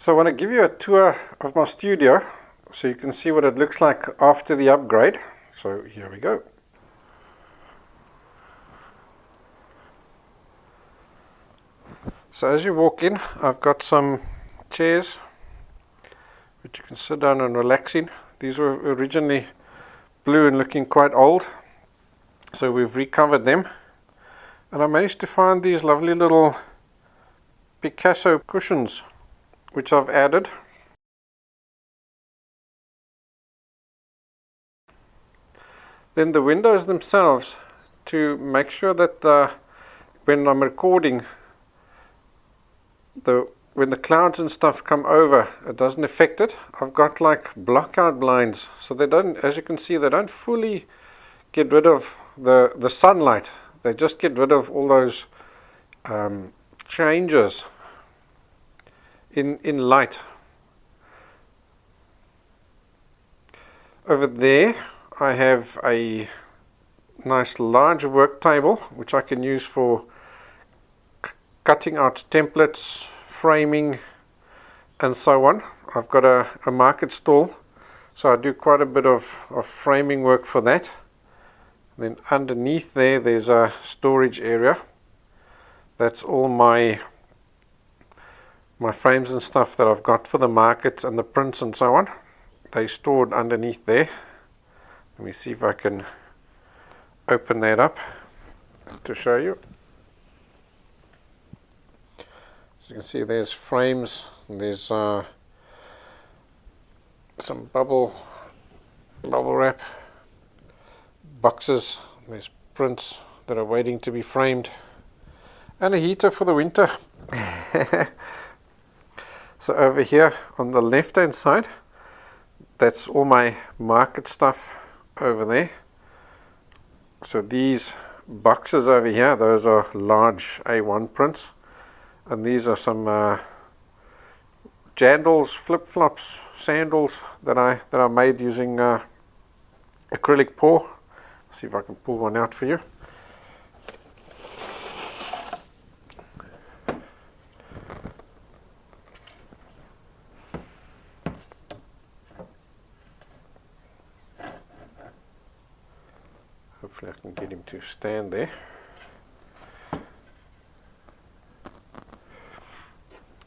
So I want to give you a tour of my studio so you can see what it looks like after the upgrade. So here we go. So as you walk in, I've got some chairs which you can sit down and relax in. These were originally blue and looking quite old, so we've recovered them. And I managed to find these lovely little Picasso cushions which I've added. Then the windows themselves, to make sure that when I'm recording, when the clouds and stuff come over, it doesn't affect it. I've got like blockout blinds, so they don't, as you can see, they don't fully get rid of the sunlight. They just get rid of all those changes in light. Over there I have a nice large work table which I can use for cutting out templates, framing and so on. I've got a market stall, so I do quite a bit of framing work for that. Then underneath there's a storage area. That's all my frames and stuff that I've got for the market and the prints and so on. They're stored underneath there. Let me see if I can open that up to show you. So you can see there's frames, there's some bubble wrap, boxes, there's prints that are waiting to be framed, and a heater for the winter. So over here on the left hand side, that's all my market stuff over there. So these boxes over here, those are large A1 prints, and these are some jandals, flip-flops, sandals that I made using acrylic pour. See if I can pull one out for you. Hopefully I can get him to stand there.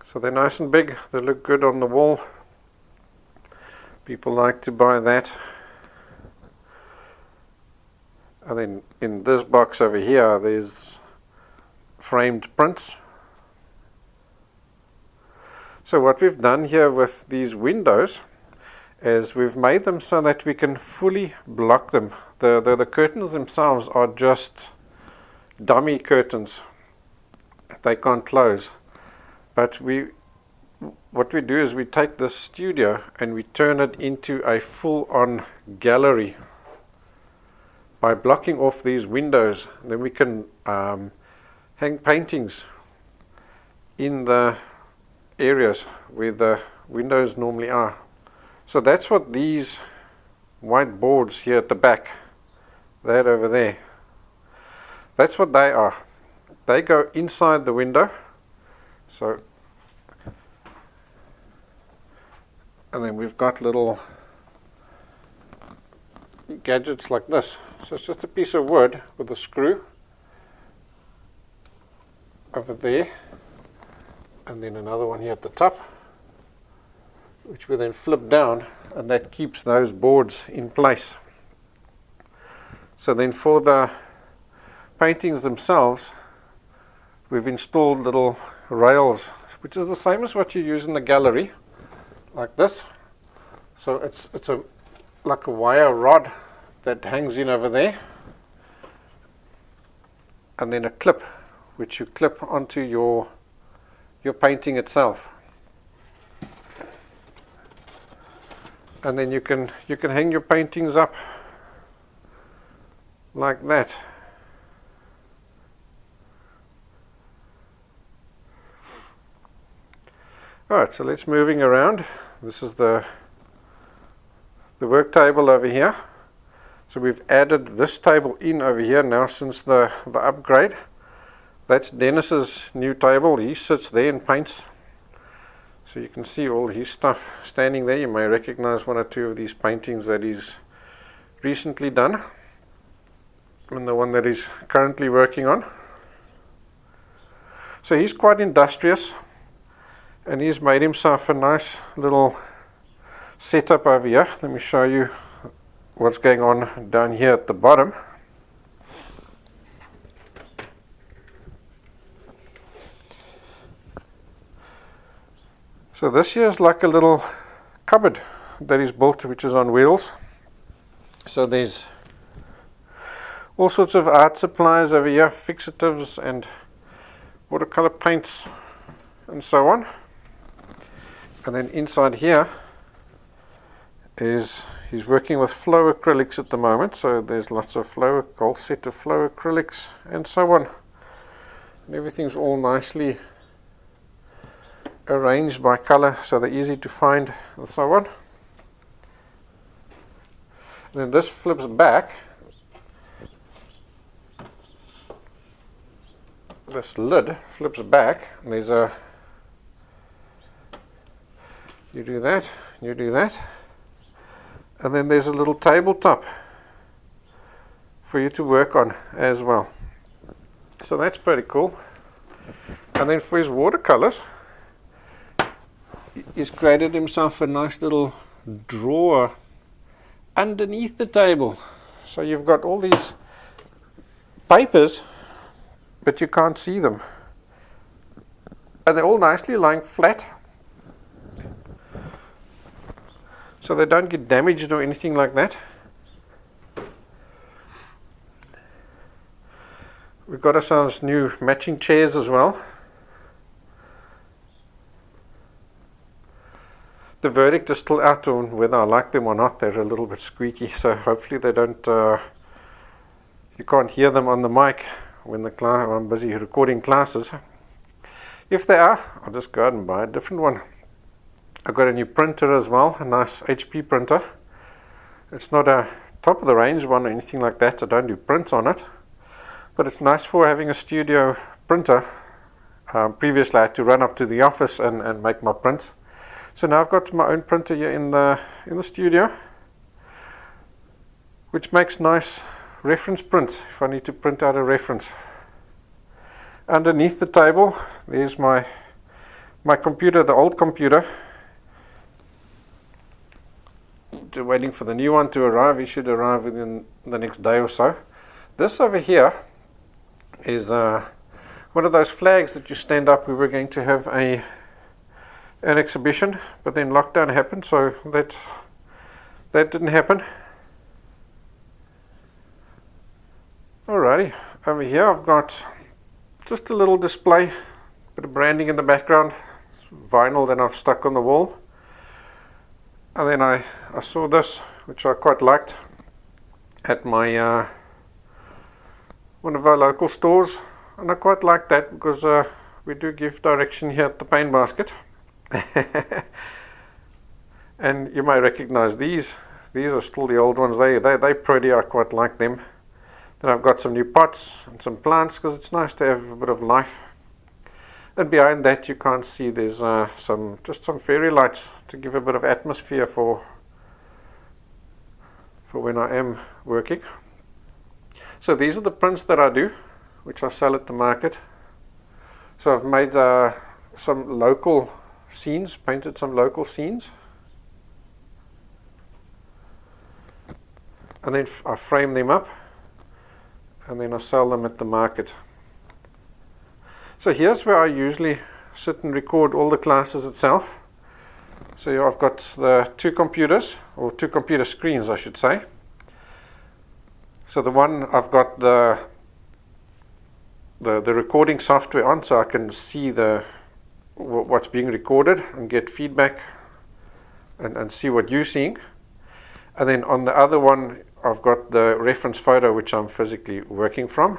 So they're nice and big, they look good on the wall. People like to buy that. And then in this box over here, there's framed prints. So what we've done here with these windows is we've made them so that we can fully block them. The curtains themselves are just dummy curtains. They can't close. But what we do is we take this studio and we turn it into a full-on gallery. By blocking off these windows, then we can hang paintings in the areas where the windows normally are. So that's what these white boards here at the back, that over there, that's what they are. They go inside the window. So, and then we've got little gadgets like this. So it's just a piece of wood with a screw over there, and then another one here at the top, which we then flip down, and that keeps those boards in place. So then for the paintings themselves, we've installed little rails, which is the same as what you use in the gallery, like this. So it's like a wire rod that hangs in over there, and then a clip which you clip onto your painting itself. And then you can hang your paintings up like that. Alright, so let's moving around. This is the work table over here. So we've added this table in over here now since the upgrade. That's Dennis's new table. He sits there and paints. So you can see all his stuff standing there. You may recognize one or two of these paintings that he's recently done, and the one that he's currently working on. So he's quite industrious, and he's made himself a nice little setup over here. Let me show you what's going on down here at the bottom. So this here is like a little cupboard that is built, which is on wheels. So there's all sorts of art supplies over here, fixatives and watercolor paints and so on. And then inside here is he's working with flow acrylics at the moment. So there's lots of flow, a whole set of flow acrylics and so on. And everything's all nicely arranged by color, so they're easy to find and so on. And then this flips back. This lid flips back, and there's a, you do that, and then there's a little tabletop for you to work on as well. So that's pretty cool. And then for his watercolors, he's created himself a nice little drawer underneath the table. So you've got all these papers, but you can't see them. And they're all nicely lying flat, so they don't get damaged or anything like that. We've got ourselves new matching chairs as well. The verdict is still out on whether I like them or not. They're a little bit squeaky, so hopefully they don't, you can't hear them on the mic when I'm busy recording classes. If they are, I'll just go out and buy a different one. I've got a new printer as well, a nice HP printer. It's not a top of the range one or anything like that. I don't do prints on it, but it's nice for having a studio printer. Previously I had to run up to the office and make my prints. So now I've got my own printer here in the studio, which makes nice reference prints if I need to print out a reference. Underneath the table, there's my computer, the old computer. Waiting for the new one to arrive. He should arrive within the next day or so. This over here is one of those flags that you stand up. We were going to have an exhibition, but then lockdown happened, so that didn't happen. Alrighty, over here I've got just a little display, bit of branding in the background, vinyl that I've stuck on the wall. And then I saw this, which I quite liked, at my one of our local stores, and I quite like that because we do give direction here at the paint basket. And you may recognize these are still the old ones. They're pretty. I quite like them. Then I've got some new pots and some plants because it's nice to have a bit of life. And behind that you can't see, there's some fairy lights to give a bit of atmosphere for when I am working. So these are the prints that I do, which I sell at the market. So I've made some local scenes, painted some local scenes, and then I frame them up, and then I sell them at the market. So here's where I usually sit and record all the classes itself. So here I've got the two computers, or two computer screens I should say. So the one I've got the recording software on, so I can see what's being recorded and get feedback and see what you're seeing. And then on the other one I've got the reference photo which I'm physically working from.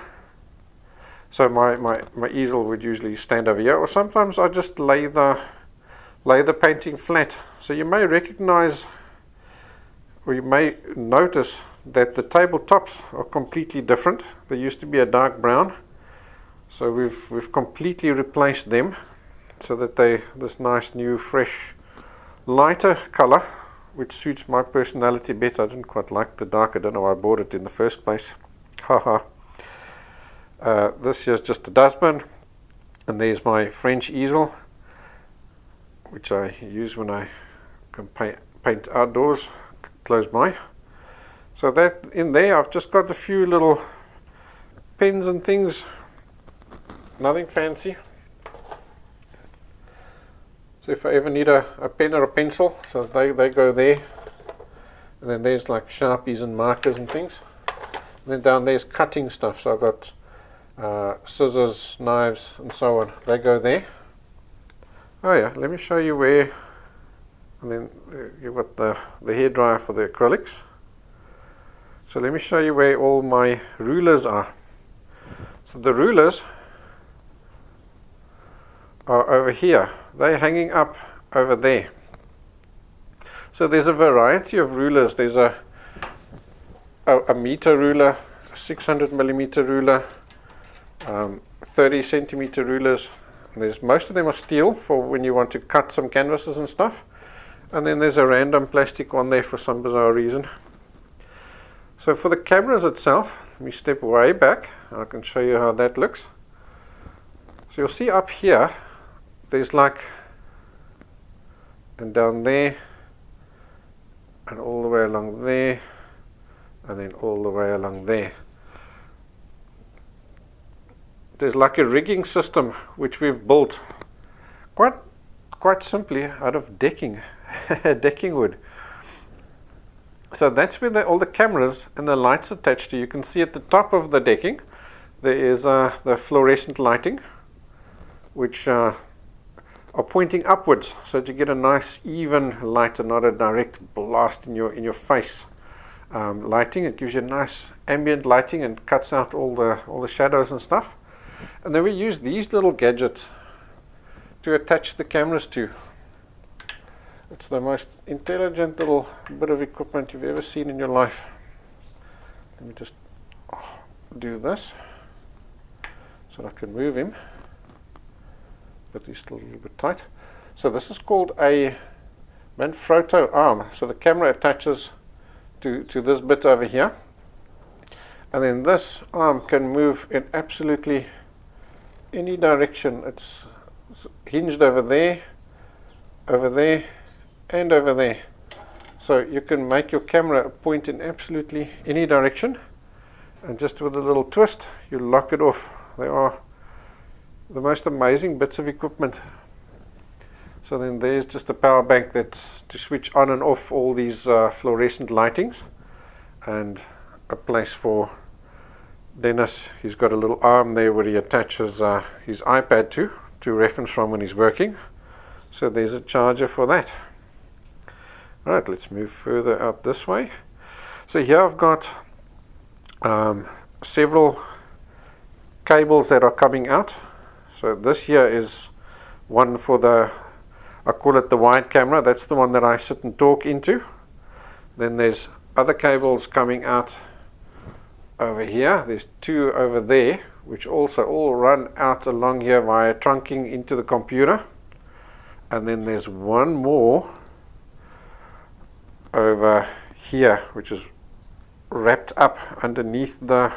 So my easel would usually stand over here, or sometimes I just lay the painting flat. So you may recognize, or you may notice that the tabletops are completely different. They used to be a dark brown, so we've completely replaced them so that they this nice new fresh lighter color, which suits my personality better. I didn't quite like the dark. I don't know why I bought it in the first place. Haha. This here's just a dustbin, and there's my French easel, which I use when I can paint outdoors close by. So that in there I've just got a few little pens and things, nothing fancy. So if I ever need a pen or a pencil, so they go there. And then there's like Sharpies and markers and things. And then down there's cutting stuff, so I've got scissors, knives and so on. They go there. Oh yeah, let me show you where. And then you've got the hairdryer for the acrylics. So let me show you where all my rulers are. So the rulers are over here. They're hanging up over there. So there's a variety of rulers. There's a meter ruler, a 600 millimeter ruler, 30 centimeter rulers. And most of them are steel for when you want to cut some canvases and stuff. And then there's a random plastic one there for some bizarre reason. So for the cameras itself, let me step way back. I can show you how that looks. So you'll see up here, there's like, and down there, and all the way along there, and then all the way along there. There's like a rigging system which we've built quite simply out of decking wood. So that's where all the cameras and the lights attached to. You can see at the top of the decking there is the fluorescent lighting, which are pointing upwards, so that you get a nice even light and not a direct blast in your face lighting. It gives you nice ambient lighting and cuts out all the shadows and stuff. And then we use these little gadgets to attach the cameras to. It's the most intelligent little bit of equipment you've ever seen in your life. Let me just do this so that I can move him, but he's still a little bit tight. So this is called a Manfrotto arm. So the camera attaches to this bit over here, and then this arm can move in absolutely any direction. It's hinged over there, and over there. So you can make your camera point in absolutely any direction, and just with a little twist you lock it off. They are the most amazing bits of equipment. So then there's just a power bank that's to switch on and off all these fluorescent lightings, and a place for Dennis. He's got a little arm there where he attaches his iPad to reference from when he's working. So there's a charger for that. Alright, let's move further out this way. So here I've got several cables that are coming out. So this here is one for I call it the wide camera. That's the one that I sit and talk into. Then there's other cables coming out over here. There's two over there, which also all run out along here via trunking into the computer. And then there's one more over here, which is wrapped up underneath the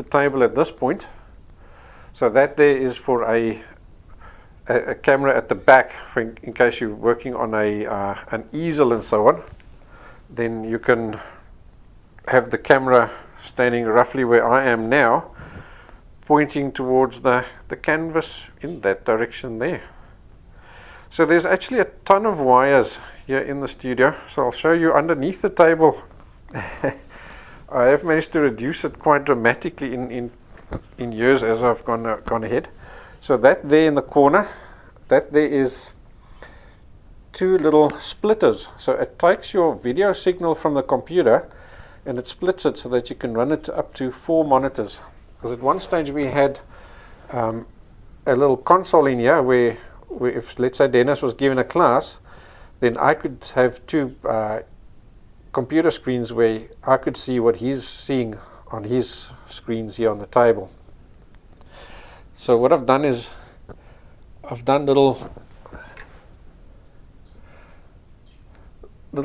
table at this point. So that there is for a camera at the back, in case you're working on an easel and so on. Then you can have the camera standing roughly where I am now, pointing towards the canvas in that direction there. So there's actually a ton of wires here in the studio. So I'll show you underneath the table. I have managed to reduce it quite dramatically in years as I've gone ahead. So that there in the corner, that there is two little splitters. So it takes your video signal from the computer and it splits it so that you can run it up to 4 monitors. Because at one stage we had a little console in here where if, let's say, Dennis was given a class, then I could have two computer screens where I could see what he's seeing on his screens here on the table. So what I've done is I've done little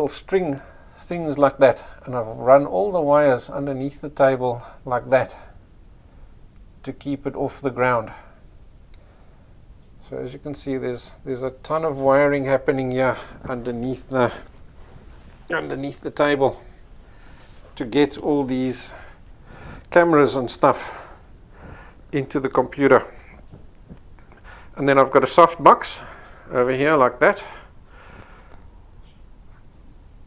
string things like that, and I've run all the wires underneath the table like that to keep it off the ground. So as you can see, there's a ton of wiring happening here underneath the table to get all these cameras and stuff into the computer. And then I've got a soft box over here like that.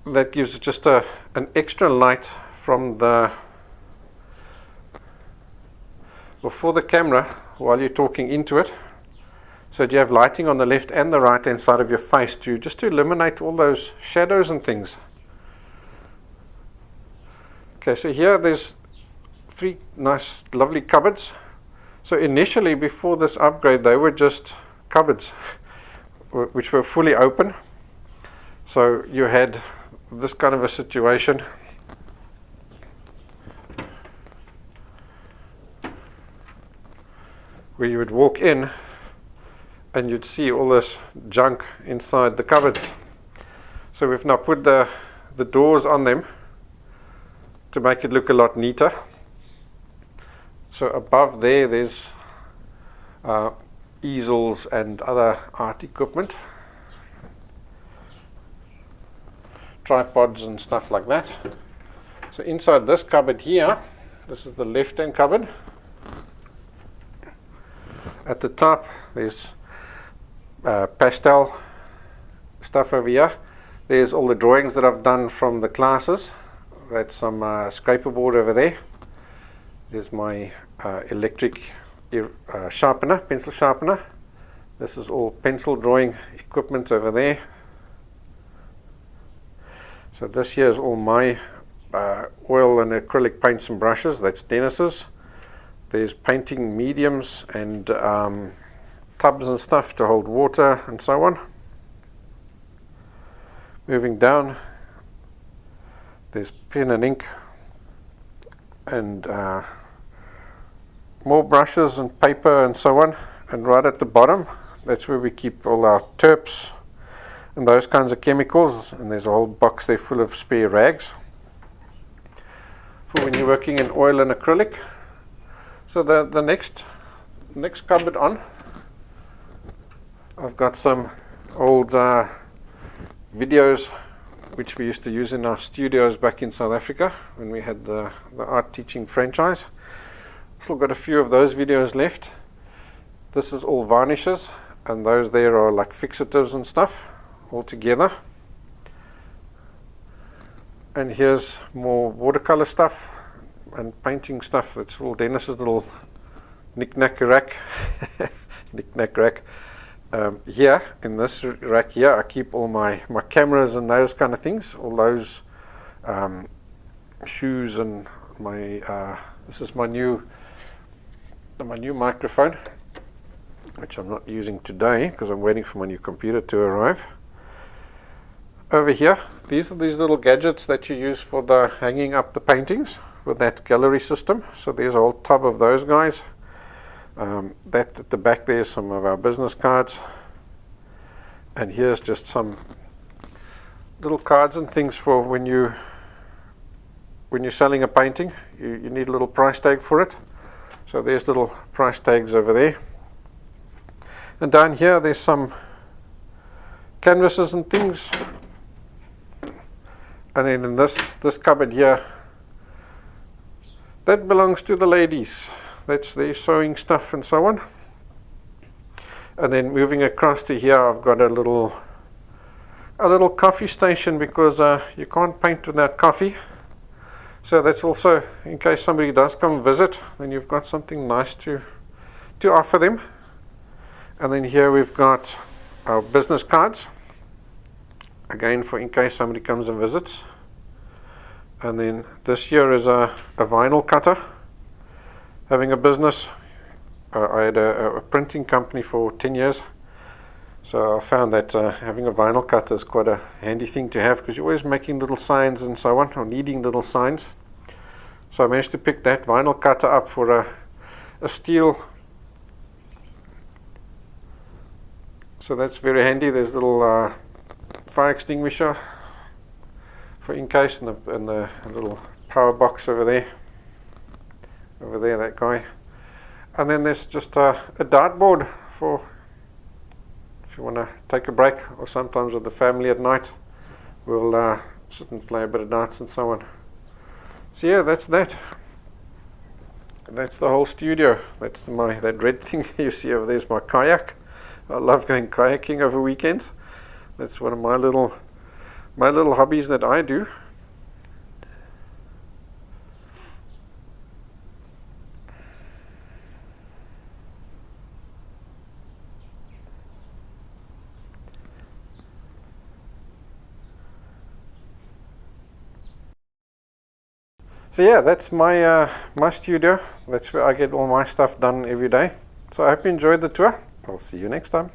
That gives just an extra light from for the camera while you're talking into it. So you have lighting on the left and the right hand side of your face to eliminate all those shadows and things. Okay, so here there's 3 nice lovely cupboards. So initially, before this upgrade, they were just cupboards which were fully open. So you had this kind of a situation where you would walk in and you'd see all this junk inside the cupboards. So we've now put the doors on them to make it look a lot neater. So above there's easels and other art equipment, tripods and stuff like that. So inside this cupboard here, this is the left hand cupboard. At the top there's pastel stuff over here. There's all the drawings that I've done from the classes. That's some scraper board over there. There's my electric sharpener, pencil sharpener. This is all pencil drawing equipment over there. So this here is all my oil and acrylic paints and brushes. That's Dennis's. There's painting mediums and tubs and stuff to hold water and so on. Moving down, there's pen and ink and more brushes and paper and so on. And right at the bottom, that's where we keep all our terps and those kinds of chemicals. And there's a whole box there full of spare rags for when you're working in oil and acrylic. So the next cupboard on, I've got some old videos which we used to use in our studios back in South Africa when we had the art teaching franchise. Still got a few of those videos left. This is all varnishes, and those there are like fixatives and stuff all together. And here's more watercolor stuff and painting stuff. That's all Dennis's little knick-knack rack. Knick-knack rack. Here in this rack here, I keep all my cameras and those kind of things. All those shoes and my this is my new microphone, which I'm not using today because I'm waiting for my new computer to arrive. Over here, these are these little gadgets that you use for the hanging up the paintings with that gallery system. So there's a whole tub of those guys. That at the back there is some of our business cards, and here's just some little cards and things for when you're selling a painting. You need a little price tag for it. So there's little price tags over there. And down here there's some canvases and things. And then in this cupboard here, that belongs to the ladies. That's their sewing stuff and so on. And then moving across to here, I've got a little coffee station because you can't paint without coffee. So that's also in case somebody does come visit, then you've got something nice to offer them. And then here we've got our business cards, again for in case somebody comes and visits. And then this here is a vinyl cutter. Having a business, I had a printing company for 10 years, so I found that having a vinyl cutter is quite a handy thing to have because you're always making little signs and so on, or needing little signs. So I managed to pick that vinyl cutter up for a steel So that's very handy. There's a little fire extinguisher for in case, and the little power box over there, that guy. And then there's just a dartboard for if you want to take a break, or sometimes with the family at night we'll sit and play a bit of darts and so on. So yeah, that's that. That's the whole studio. That's that red thing you see over there is my kayak. I love going kayaking over weekends. That's one of my little hobbies that I do. So yeah, that's my my studio. That's where I get all my stuff done every day. So I hope you enjoyed the tour. I'll see you next time.